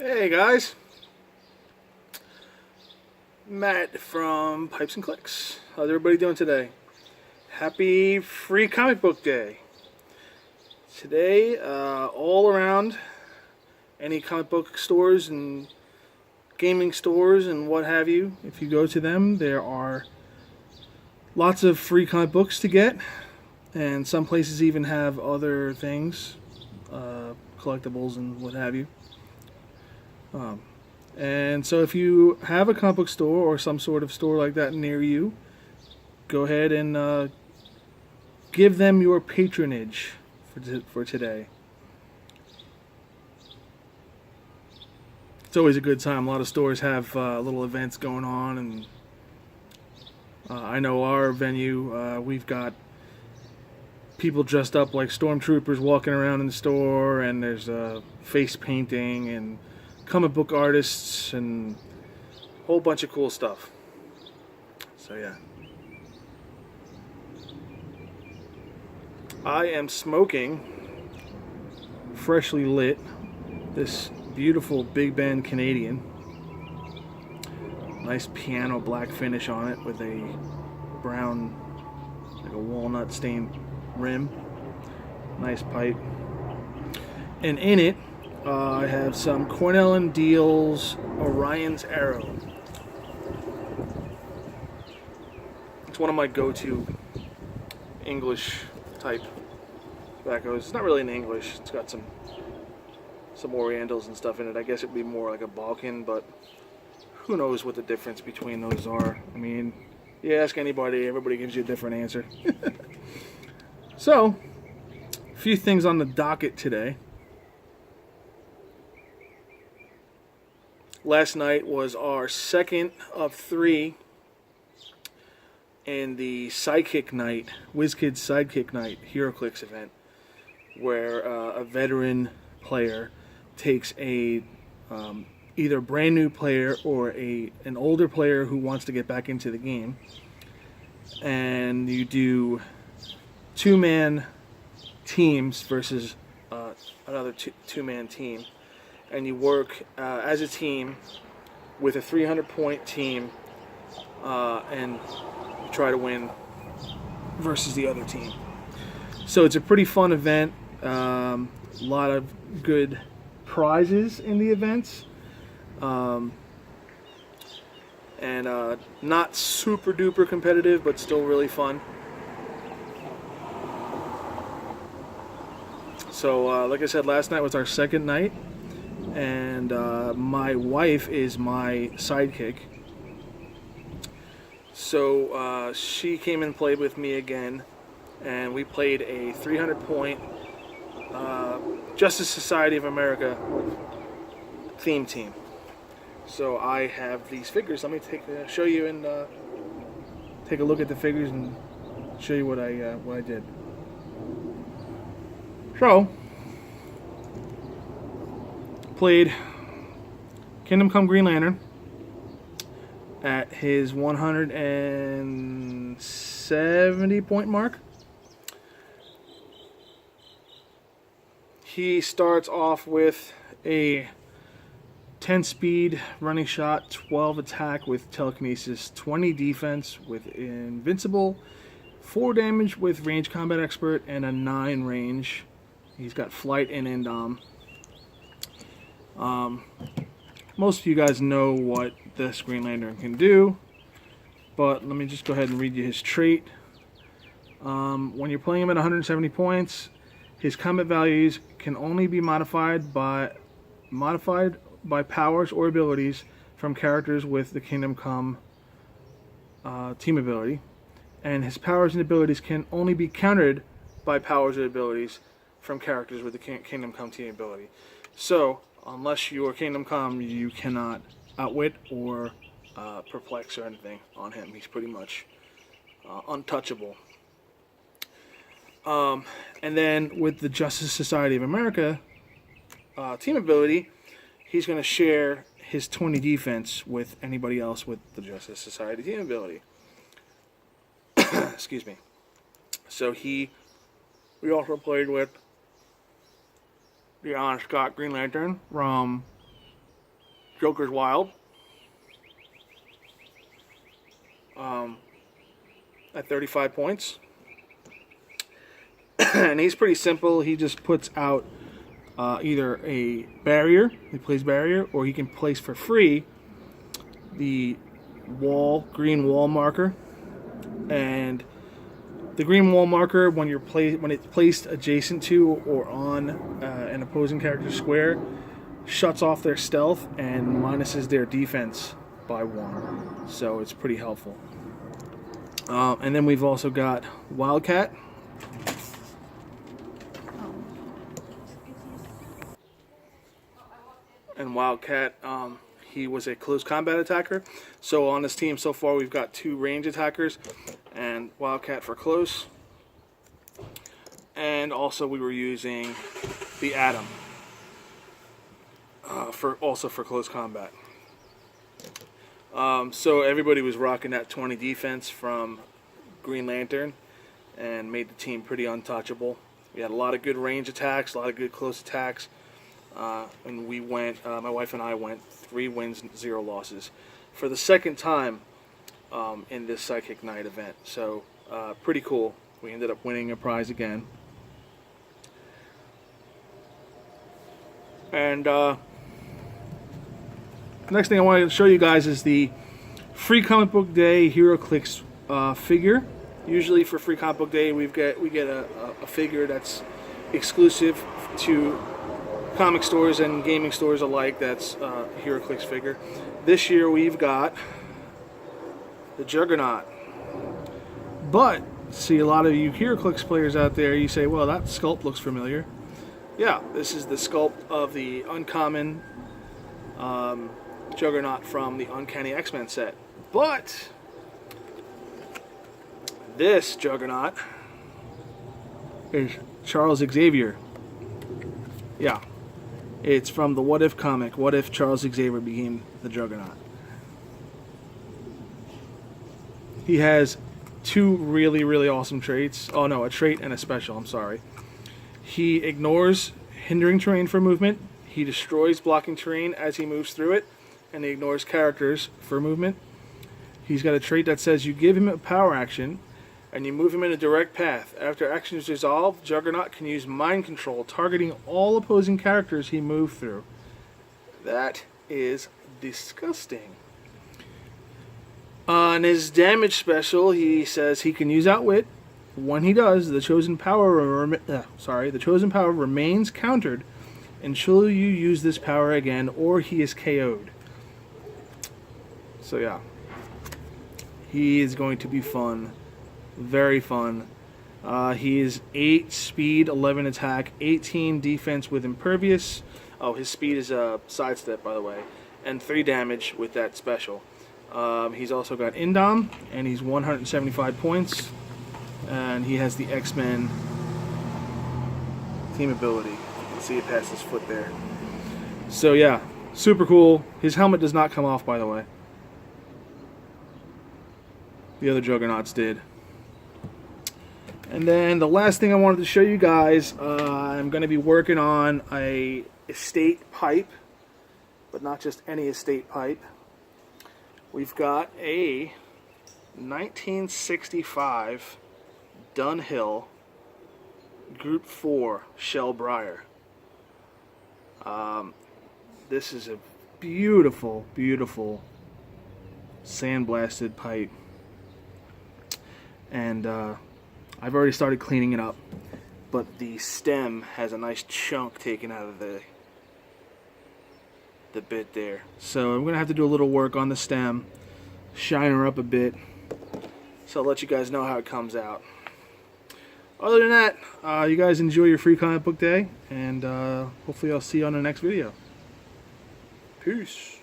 Hey guys, Matt from Pipes&Clix. How's everybody doing today? Happy Free Comic Book Day. Today, all around any comic book stores and gaming stores and what have you, if you go to them, there are lots of free comic books to get, and some places even have other things, collectibles and what have you. And so if you have a comic book store or some sort of store like that near you, go ahead and give them your patronage for today. It's always a good time. A lot of stores have little events going on, and I know our venue, we've got people dressed up like stormtroopers walking around in the store, and there's face painting and comic book artists and a whole bunch of cool stuff. So yeah. I am smoking freshly lit this beautiful Big Ben Canadian. Nice piano black finish on it with a brown, like a walnut stained rim. Nice pipe. And in it, I have some Cornell and Deal's Orion's Arrow. It's one of my go-to English type tobaccos. It's not really in English. It's got some Orientals and stuff in it. I guess it would be more like a Balkan, but who knows what the difference between those are. I mean, you ask anybody, everybody gives you a different answer. So, a few things on the docket today. Last night was our second of three in the Sidekick Night, WizKids Sidekick Night HeroClix event, where a veteran player takes a either brand new player or an older player who wants to get back into the game, and you do two-man teams versus another two-man team. And you work as a team with a 300-point team, and you try to win versus the other team. So it's a pretty fun event. A lot of good prizes in the events, and not super duper competitive, but still really fun. So like I said, last night was our second night. And my wife is my sidekick, so she came and played with me again, and we played a 300-point Justice Society of America theme team. So I have these figures. Let me show you and take a look at the figures and show you what I did. So, played Kingdom Come Green Lantern at his 170 point mark. He starts off with a 10 speed running shot, 12 attack with telekinesis, 20 defense with invincible, 4 damage with range combat expert, and a 9 range. He's got flight and indom. Most of you guys know what this Green Lantern can do, but let me just go ahead and read you his trait. When you're playing him at 170 points, his combat values can only be modified by powers or abilities from characters with the Kingdom Come team ability, and his powers and abilities can only be countered by powers or abilities from characters with the Kingdom Come team ability. So, unless you are Kingdom Come, you cannot outwit or perplex or anything on him. He's pretty much untouchable. And then with the Justice Society of America team ability, he's going to share his 20 defense with anybody else with the Justice Society team ability. Excuse me. So we also played with the Scott Green Lantern from Joker's Wild. At 35 points. And he's pretty simple. He just puts out either a barrier, he plays barrier, or he can place for free the green wall marker. And the green wall marker, when it's placed adjacent to or on an opposing character's square, shuts off their stealth and minuses their defense by 1. So it's pretty helpful. And then we've also got Wildcat. And Wildcat, he was a close combat attacker. So on this team so far we've got 2 range attackers and Wildcat for close. And also we were using the Atom for close combat. So everybody was rocking that 20 defense from Green Lantern and made the team pretty untouchable. We had a lot of good range attacks, a lot of good close attacks. And we went, my wife and I went 3 wins, 0 losses for the second time in this Psychic Night event. So pretty cool. We ended up winning a prize again. And next thing I wanted to show you guys is the Free Comic Book Day HeroClix figure. Usually for Free Comic Book Day we get a figure that's exclusive to comic stores and gaming stores alike. That's a HeroClix figure. This year we've got the Juggernaut. But see, a lot of you HeroClix players out there, you say, well, that sculpt looks familiar. Yeah, this is the sculpt of the uncommon Juggernaut from the Uncanny X-Men set. But this Juggernaut is Charles Xavier. Yeah, it's from the What If comic. What if Charles Xavier became the Juggernaut? He has 2 really, really awesome traits. Oh no, a trait and a special, I'm sorry. He ignores hindering terrain for movement. He destroys blocking terrain as he moves through it. And he ignores characters for movement. He's got a trait that says you give him a power action and you move him in a direct path. After action is resolved, Juggernaut can use mind control, targeting all opposing characters he moved through. That is disgusting. On his damage special, he says he can use Outwit. When he does, the chosen power remains countered until you use this power again, or he is KO'd. So yeah, he is going to be fun, very fun. He is 8 speed, 11 attack, 18 defense with impervious. Oh, his speed is a sidestep, by the way, and 3 damage with that special. He's also got Indom, and he's 175 points, and he has the X-Men team ability. You can see it past his foot there. So yeah, super cool. His helmet does not come off, by the way. The other Juggernauts did. And then the last thing I wanted to show you guys, I'm going to be working on a estate pipe, but not just any estate pipe. We've got a 1965 Dunhill Group 4 Shell Briar. This is a beautiful, beautiful sandblasted pipe. And I've already started cleaning it up, but the stem has a nice chunk taken out of the bit there. So I'm going to have to do a little work on the stem, shine her up a bit, so I'll let you guys know how it comes out. Other than that, you guys enjoy your Free Comic Book Day, and hopefully I'll see you on the next video. Peace.